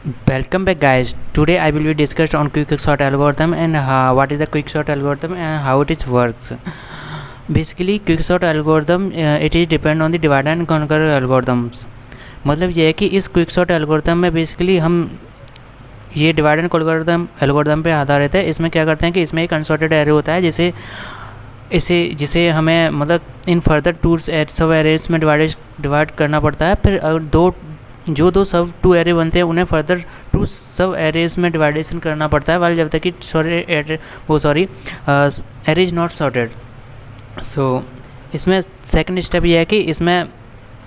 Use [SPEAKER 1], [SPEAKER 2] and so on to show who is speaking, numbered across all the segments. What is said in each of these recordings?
[SPEAKER 1] Welcome back, guys. Today I will be discussed on quicksort algorithm and what is the quicksort algorithm and how it is works. Basically quicksort algorithm it is depend on the divide and conquer algorithms. मतलब ये है कि इस quicksort algorithm में basically हम ये divide and conquer algorithm पे आधारित है. इसमें क्या करते हैं कि इसमें एक अनसॉर्टेड एरे होता है जिसे हमें मतलब इन फर्दर टू सब एरेज में डिवाइड करना पड़ता है. फिर दो सब टू एरे बनते हैं उन्हें फर्दर टू सब एरेज में डिवाइडेशन करना पड़ता है वाल जब तक कि एरे इज़ नॉट सॉर्टेड. सो इसमें सेकंड स्टेप ये है कि इसमें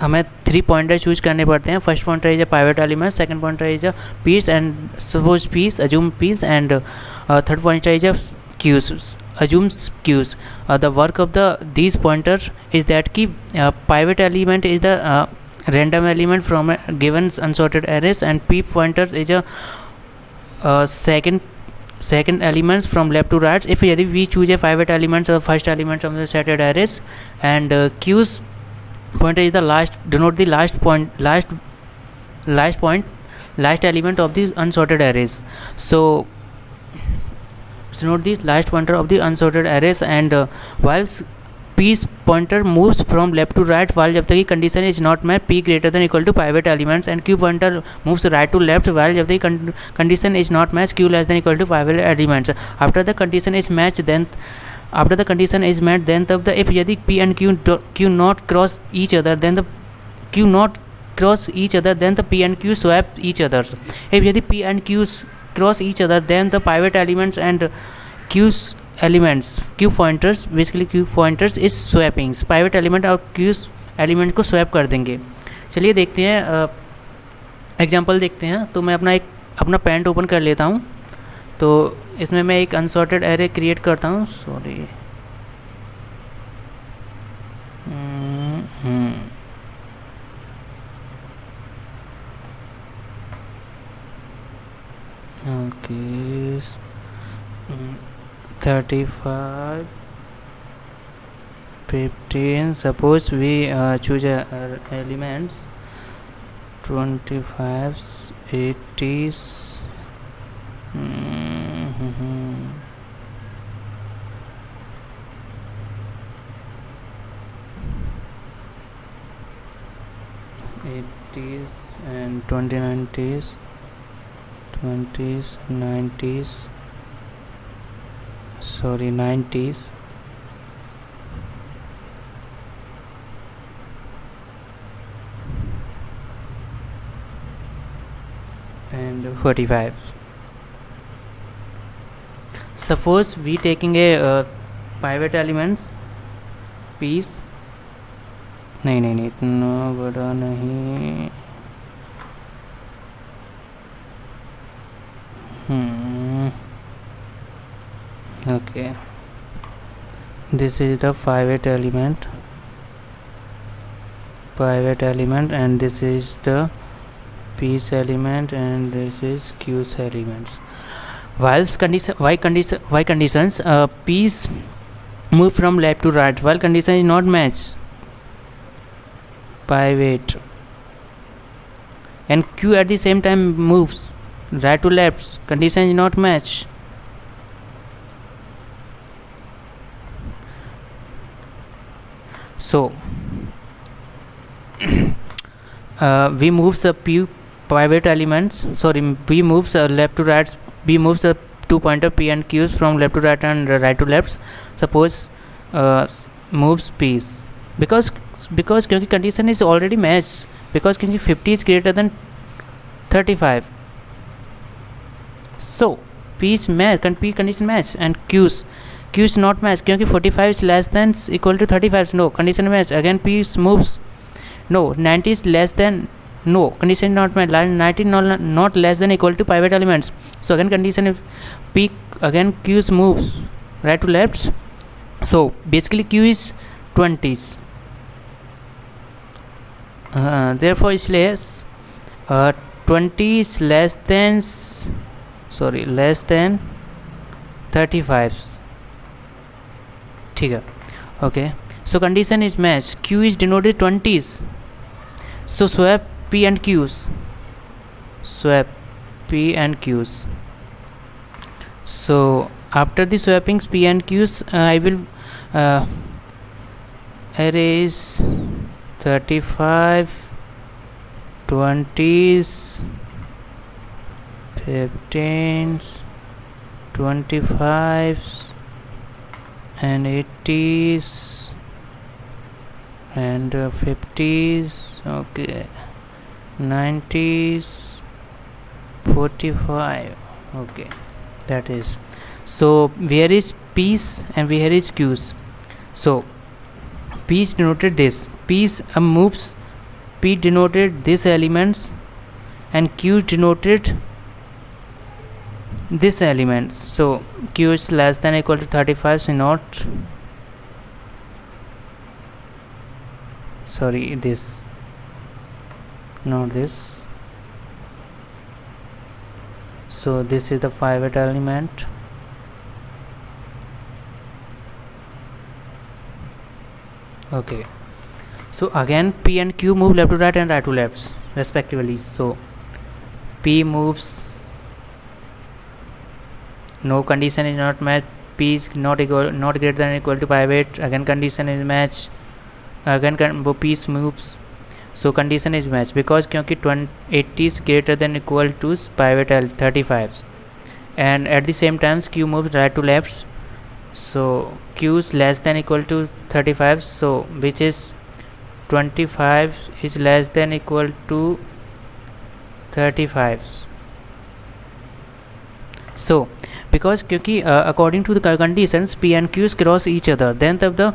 [SPEAKER 1] हमें 3 पॉइंटर चूज करने पड़ते हैं. First pointer is a pivot element, second pointer is a piece and suppose piece, assume piece, and third pointer is a queues, assumes queues. The work of these pointer is that ki pivot element is the random element from a given unsorted arrays, and p pointer is a second elements from left to right if यदि we choose a pivot elements or first elements from the sorted arrays, and queues pointer is the denote the last element of the unsorted arrays. So denote the last pointer of the unsorted arrays, and whilst p's pointer moves from left to right while जब तक की condition is not met p greater than equal to pivot elements, and q pointer moves right to left while जब तक की condition is not matched q less than equal to pivot elements. After the condition is met then तब if यदि p and q not cross each other then the p and q swap each other. If यदि p and q cross each other then the pivot elements and q pointers is swapping. pivot element और q element को swap कर देंगे. चलिए देखते हैं example देखते हैं. तो मैं अपना पेंट ओपन कर लेता हूँ. तो इसमें मैं एक अनसॉर्टेड एरे क्रिएट करता हूँ. Okay, 35, 15. Suppose we choose elements 25, 80s. 80s and 2090s. 20s, 90s, 90s, and 45. Suppose we taking a pivot elements piece. नहीं इतना बड़ा नहीं. Okay, this is the pivot element, and this is the piece element, and this is queues elements. Whilst conditions piece move from left to right while condition is not matched pivot, and q at the same time moves right to left, condition is not matched. So we moves the pivot elements. We moves left to right. We moves the 2 pointer p and q's from left to right and right to left. Suppose moves p's because क्योंकि condition is already matched, because क्योंकि 50 is greater than 35. So p is match, p condition match, and q's not match क्योंकि 45 is less than equal to 35. No, condition match. Again p moves. No, 90 is less than. No, condition not match. 90 not less than equal to pivot elements. So again condition is p, again q's moves right to left. So basically q is 20s. Therefore इसलिए 20 is less than 35. ठीक है. Okay, so condition is matched. q is denoted 20s. So swap p and q's. Swap P and Q's. So after the swappings P and Q's, I will erase 35, 20s, 15s, 25s and 80s and 50s, okay, 90s, 45, okay, that is. So where is P's and where is Q's? So P's denoted this, P's moves, P denoted this elements and Q denoted this elements. So Q is less than equal to 35, so not, sorry, this, not this. So this is the pivot element. Okay, so again P and Q move left to right and right to left respectively. So P moves, no condition is not matched, P is not greater than or equal to pivot, again condition is matched, again P moves, so condition is matched because क्योंकि 80 is greater than or equal to pivot 35s, and at the same time Q moves right to left, so Q is less than or equal to 35, so which is 25 is less than or equal to 35. So because क्योंकि according to the conditions P and Q's cross each other, then the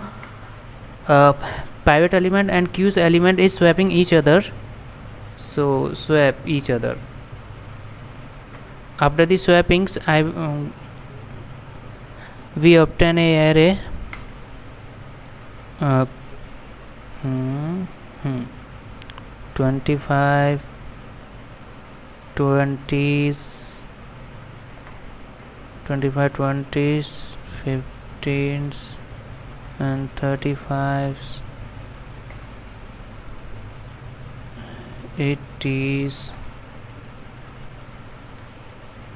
[SPEAKER 1] pivot element and Q's element is swapping each other, so swap each other. After the swappings we obtain a array 25, 20s, 25, 20s, 15s and 35s, 80s,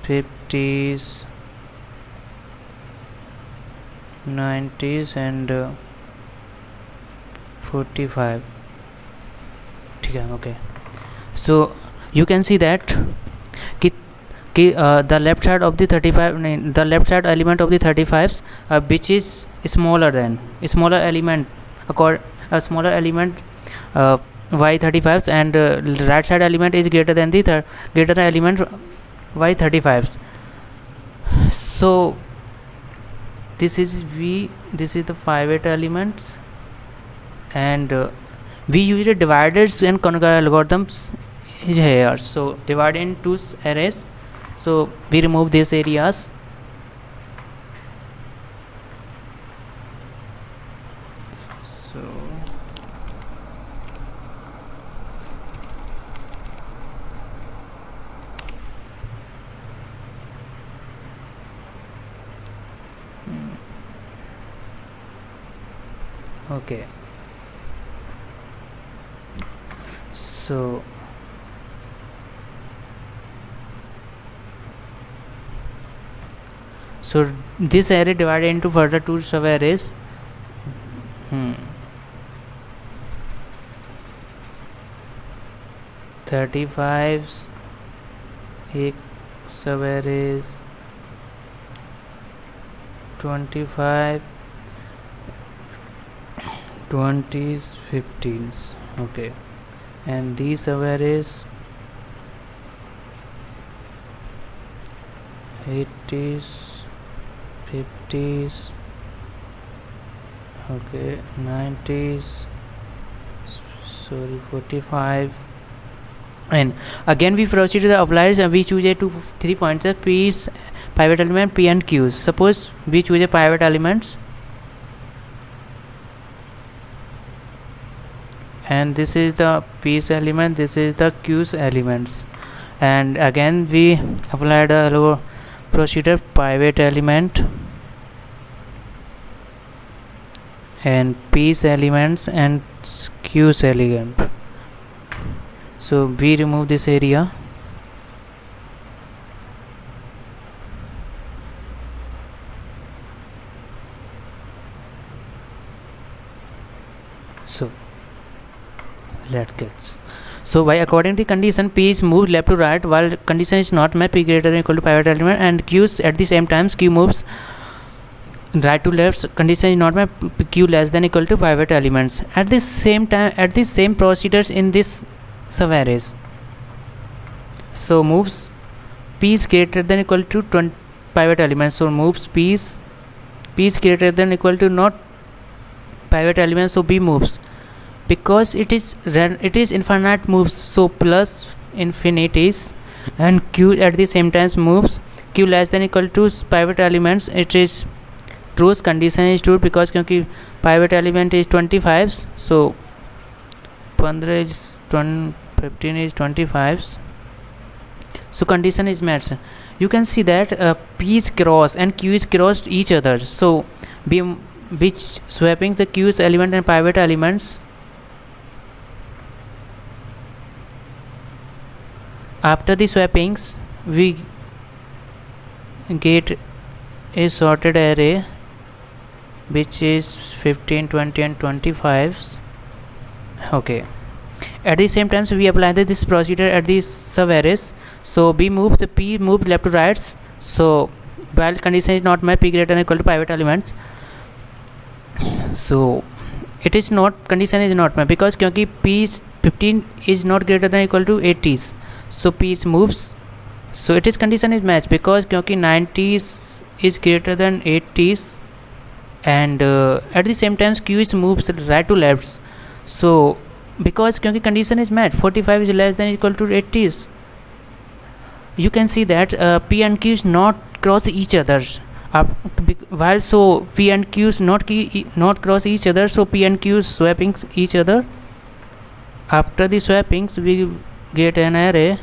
[SPEAKER 1] 50s, 90s and 45. Okay, so you can see that the left side of the 35, the left side element of the 35s which is smaller element smaller element y35s, and right side element is greater than the greater element y35s. So this is the pivot elements, and we use dividers and conjugate algorithms here. So divide into arrays, so we remove these areas. So okay, so this array divided into further two sub arrays. 35s एक सब arrays, 25, 20s, 15s, okay, and these sub arrays 80s, 50s, okay, 90s, sorry, 45, and again we proceed to the outliers and we choose a 3 points of P's pivot element P and Q's. Suppose we choose a pivot elements, and this is the P's element, this is the Q's elements, and again we apply the lower procedure pivot element and P's elements and Q's element. So we remove this area So let's get. So by according to condition, P is moved left to right while condition is not met, P greater than equal to pivot element, and Q at the same time Q moves right to left, condition is not met, Q less than equal to pivot elements. At the same time, at the same procedures in this subarrays. So moves P is greater than equal to 20 pivot elements. So moves P is greater than equal to not pivot elements. So P moves because it is infinite moves. So plus infinities, and Q at the same time moves Q less than equal to pivot elements. It is true, condition is true because क्योंकि pivot element is 25, so 15 is 15 is 25, so condition is met. You can see that P is cross and Q is crossed each other, so which swapping the Q's element and pivot elements. After the swappings we get a sorted array which is 15, 20 and 25. Okay, at the same time so we apply this procedure at these subarrays. So B moves the P moved left to right, so while condition is not met, P greater than equal to pivot elements. So it is not, condition is not met because क्योंकि P is 15 is not greater than equal to 80s, so P is moves, so it is condition is matched because क्योंकि 90s is greater than 80s, and at the same time Q is moves right to left. So because क्योंकि condition is met, 45 is less than equal to 80s, you can see that P and Q is not cross each other. While so P and Q is not cross each other, so P and Q is swapping each other. After the swappings we get an array,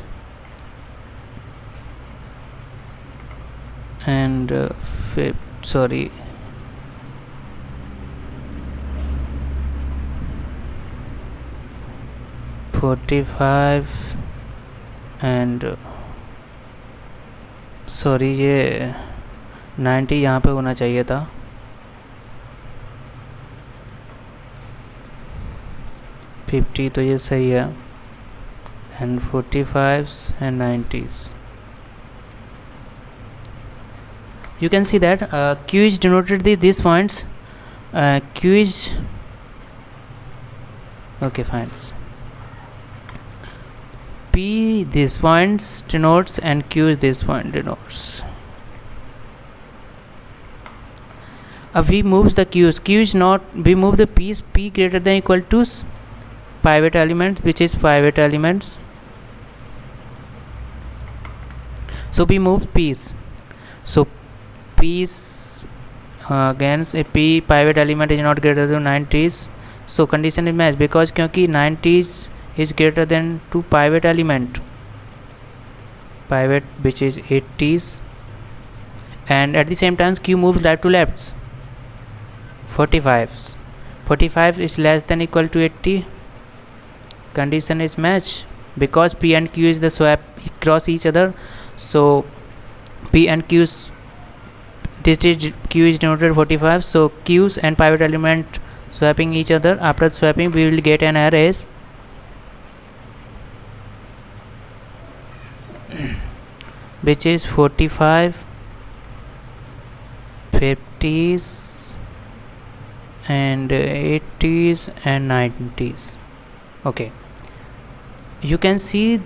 [SPEAKER 1] and 45 and ये 90 यहाँ पे होना चाहिए था, 50 तो ये सही है, and 45s and 90s. You can see that Q is denoted these points. Q is okay, fine. P these points denotes and Q this point denotes. We moves the Q's. Q is not. We move the P's. P greater than equal to pivot element, which is pivot elements. So we move P's. So P's again a P pivot element is not greater than 90s. So condition is matched because क्योंकि 90s is greater than to pivot element, pivot which is 80s, and at the same time Q moves right to left. 45 is less than equal to 80. Condition is matched because P and Q is the swap cross each other. So P and Q's, this is Q is denoted 45. So Q's and pivot element swapping each other. After swapping we will get an arrays which is 45, 50s and 80s and 90s. Okay, you can see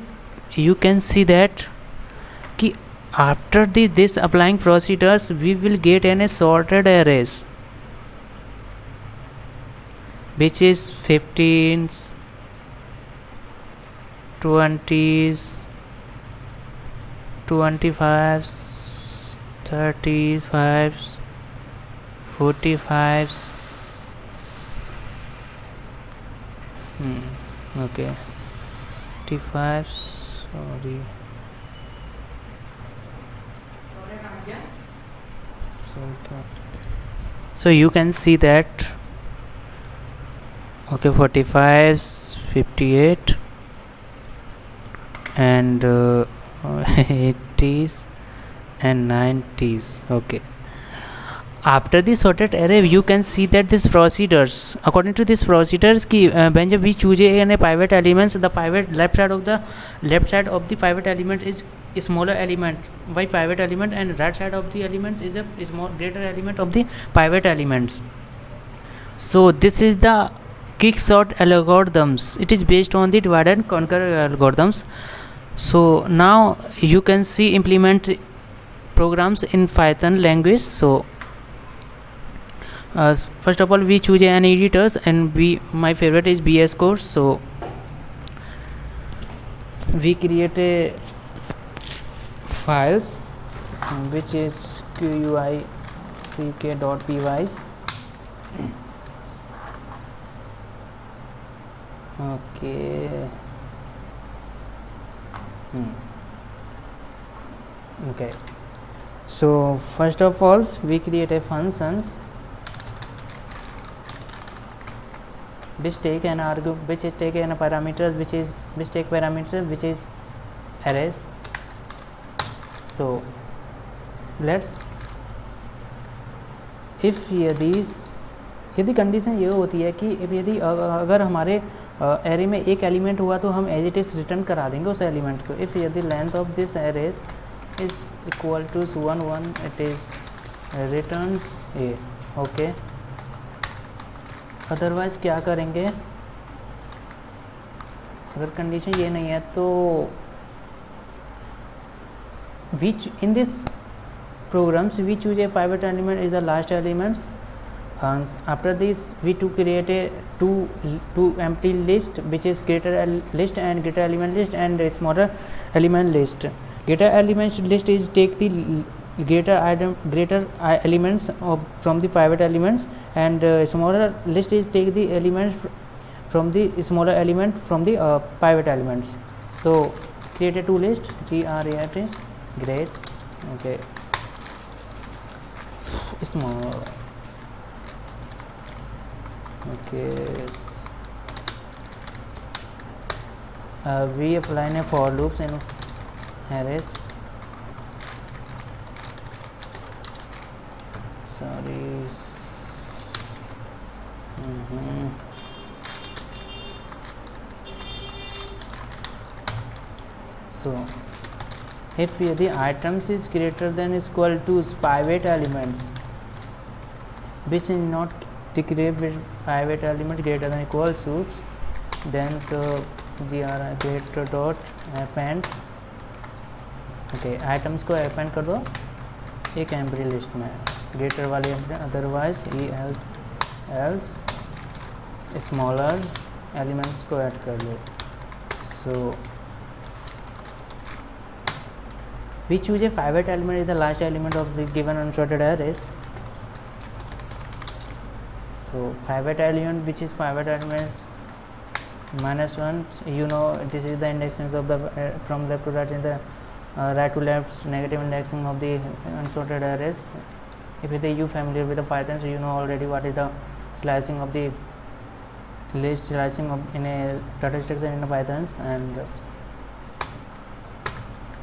[SPEAKER 1] that कि after this applying procedures we will get an sorted arrays which is 15s, 20s, 25s, 30s, 5s, 45s. Okay, 55s. Sorry. So you can see that. Okay, 45s, 58 and 80s and 90s. Okay, after the sorted array you can see that this procedures, according to this procedures ki when we choose a pivot elements, the pivot left side of the pivot element is a smaller element by pivot element, and right side of the elements is a small greater element of the pivot elements. So this is the quicksort algorithms. It is based on the divide and conquer algorithms. So now you can see implement programs in Python language. So first of all we choose an editors, and my favorite is VS Code. So we create a files which is quick.py. Okay. Okay, so first of all we create a functions which take an parameter which take parameter which is arrays. So let's if यदि condition ये होती है कि यदि अगर हमारे array में एक एलिमेंट हुआ तो हम एज इट इज़ रिटर्न करा देंगे उस एलिमेंट को. इफ़ यदि length of this arrays is equal to 1 1 it is returns a. Okay, otherwise क्या करेंगे, अगर कंडीशन ये नहीं है तो which in this programs we choose a pivot element is the last elements. After this we to create a two empty list which is greater list and greater element list and smaller element list. Greater elements list is take the greater elements from the pivot elements, and smaller list is take the elements from the smaller element from the pivot elements. So create a two list GRAT is great. Okay, small. Okay, we apply a for loops in arrays. Sorry. So if the items is greater than is equal to pivot elements which is not decrease with pivot element greater than equal to, then the greater dot appends. Okay, items को append कर दो एक empty list में greater वाले, otherwise ई else smaller elements को add कर लो. सो we choose a pivot element is the last element of the given unsorted arrays. So pivot element which is pivot elements -1, you know this is the indexing of the from left to right in the right to left negative indexing of the unsorted arrays. If you familiar with the Python, so you know already what is the slicing of the list, slicing of in a data structure in the Pythons. And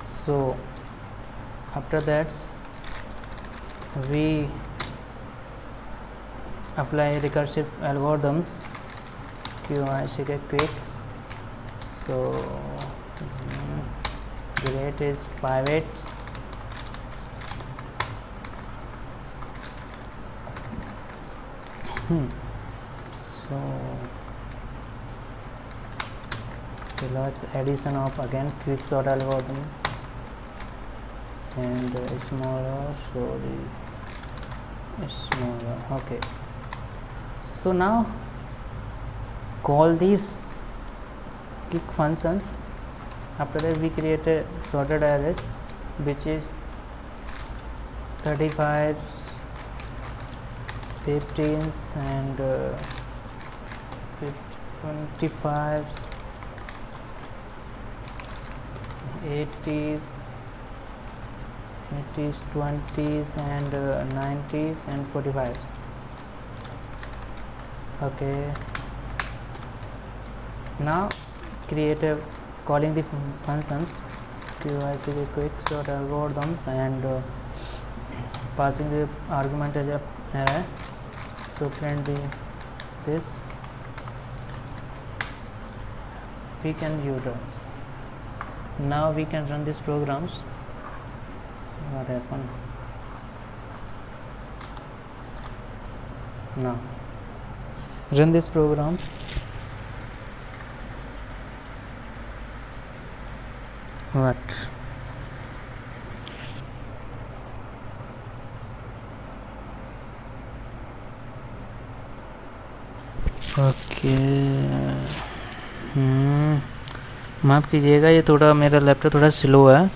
[SPEAKER 1] so after that we apply recursive algorithms quicks. So great is pivots, so the last addition of again quicksort algorithm and smaller. Okay, so now call these quick functions. After that we create a sorted arrays which is 35 15s and 25s 80s 20s and 90s and 45s. Okay, now create a calling the functions quicksort algorithms and passing the argument as a array. So print this. We can use those. Now we can run these programs. What happened? Now run this program. What? Okay माफ़ कीजिएगा, ये थोड़ा मेरा laptop थोड़ा slow है.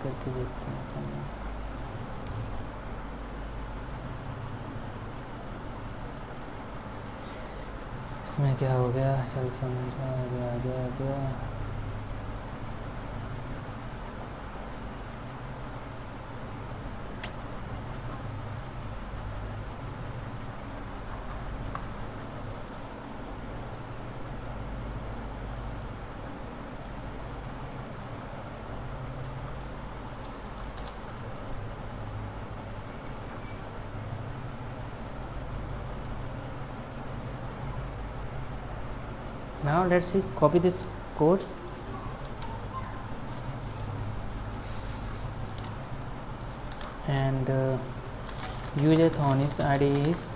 [SPEAKER 1] करके देखते हैं. इसमें क्या हो गया? चल आ गया. Now let's see, copy this code and use a Thonis IDE is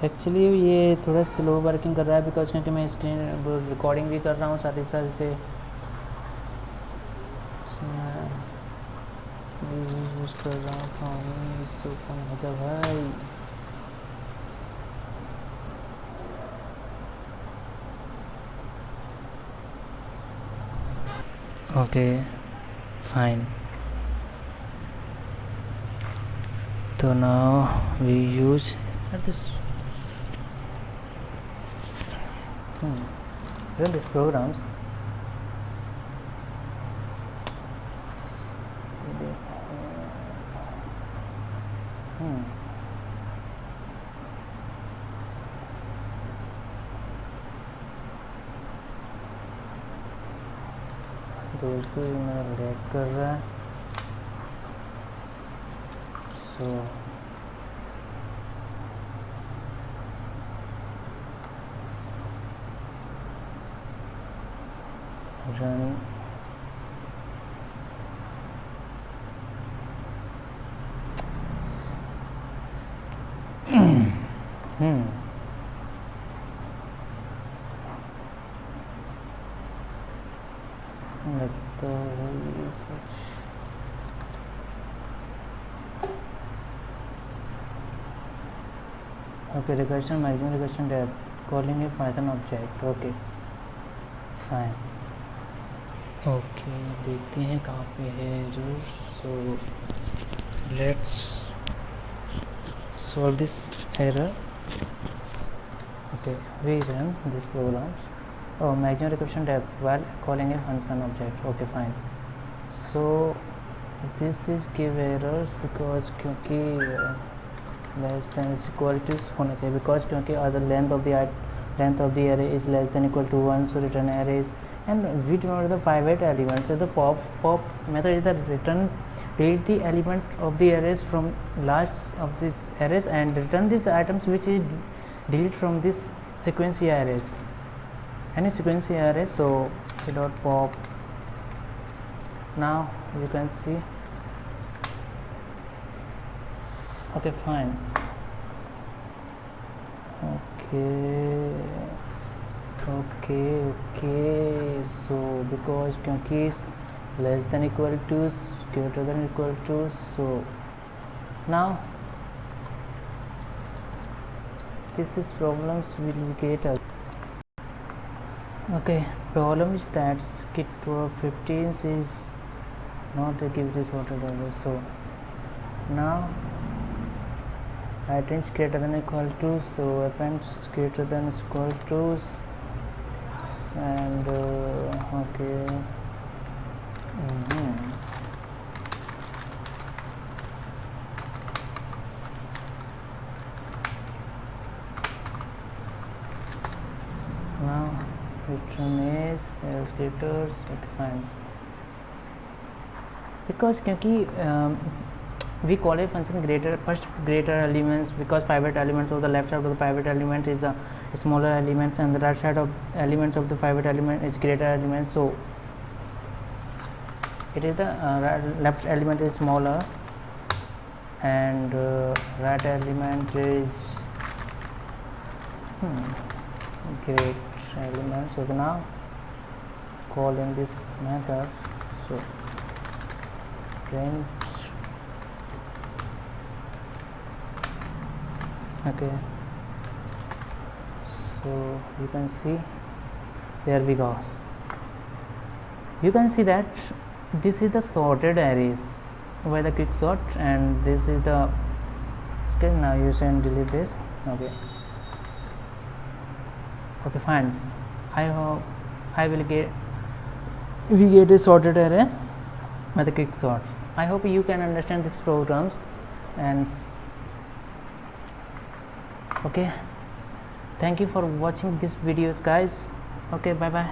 [SPEAKER 1] actually ये थोड़ा स्लो वर्किंग कर रहा है बिकॉज क्योंकि मैं स्क्रीन रिकॉर्डिंग भी कर रहा हूँ साथ ही साथ इसे यूज़ कर रहा हूँ. इससे कौन हो जा भाई. Okay fine. तो now we use this run these programs. दोस्तों ये मेरा लैग कर रहा है. सो run लगता है ये कुछ okay. Recursion maximum recursion tab calling a Python object. Okay fine. Okay देखते हैं कहाँ पे है error. So let's solve this error. Okay we run this programs. Oh, maximum recursion depth while calling a function object. Okay fine. So this is give errors because क्योंकि less than is equal to होना चाहिए because क्योंकि the length of the array is less than equal to 1, so return arrays and we do not the private element. So the pop method is the return delete the element of the arrays from last of this arrays and return these items which is delete from this sequential arrays. Any sequential array. So dot pop. Now you can see. Okay fine. Okay. So because क्योंकि less than equal to greater than equal to. So now this is problems will get us. Okay, problem is that skit 15 is not a give this water level. So now I tends greater than equal to, so f n greater than equal to, and okay. Now return is scriptors it finds, because क्योंकि we call a function greater, first greater elements, because pivot elements of the left side of the pivot element is the smaller elements and the right side of elements of the pivot element is greater elements. So it is the left element is smaller and right element is great element. So now calling this method, so print. Okay, so you can see, there we go. You can see that this is the sorted arrays by the quick sort, and this is the okay. Now you can delete this. Okay, fine. I hope we get a sorted array by the quick sorts. I hope you can understand these programs. And okay, thank you for watching these videos, guys. Okay, bye bye.